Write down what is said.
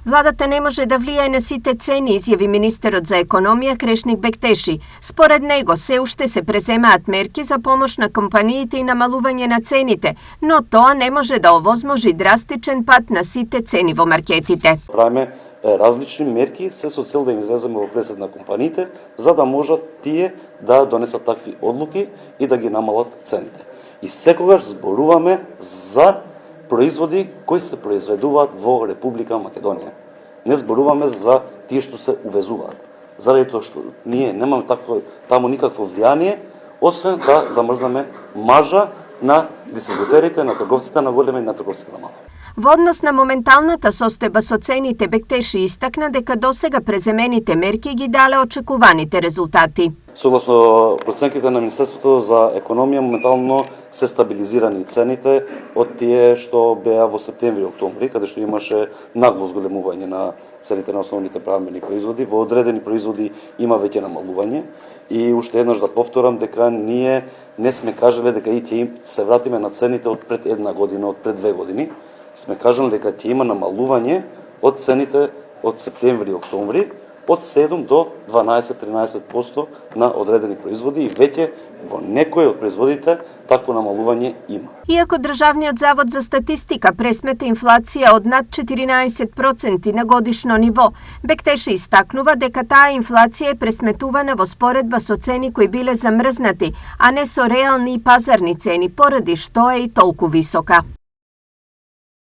Владата не може да влијае на сите цени, изјави министерот за економија Крешник Бектеши. Според него, се уште се преземаат мерки за помош на компаниите и намалување на цените, но тоа не може да овозможи драстичен пат на сите цени во маркетите. Правиме различни мерки се со цел да им излеземе во пресед на компаниите, за да можат тие да донесат такви одлуки и да ги намалат цените. И секогаш зборуваме за производи кои се произведуваат во Република Македонија. Не зборуваме за тие што се увезуваат. Заради тоа што ние немаме таму никакво влијание, освен да замрзнеме мажа на дистрибутерите, на трговците на големо и на трговците на мало. Во однос на моменталната состојба со цените, Бектеши истакна дека досега преземените мерки ги дале очекуваните резултати. Согласно проценките на Министерството за економија, моментално се стабилизирани цените од тие што беа во септември и октомври, каде што имаше нагло зголемување на цените на основните премнени производи. Во одредени производи има веќе намалување и уште еднаш да повторам дека ние не сме кажале дека и ќе се вратиме на цените од пред една година, од пред 2 години. Сме кажали дека ќе има намалување од цените од септември и октомври од 7 до 12-13% на одредени производи и веќе во некои од производите такво намалување има. Иако Државниот завод за статистика пресмета инфлација од над 14% на годишно ниво, Бектеши истакнува дека таа инфлација е пресметувана во споредба со цени кои биле замрзнати, а не со реални и пазарни цени, поради што е и толку висока.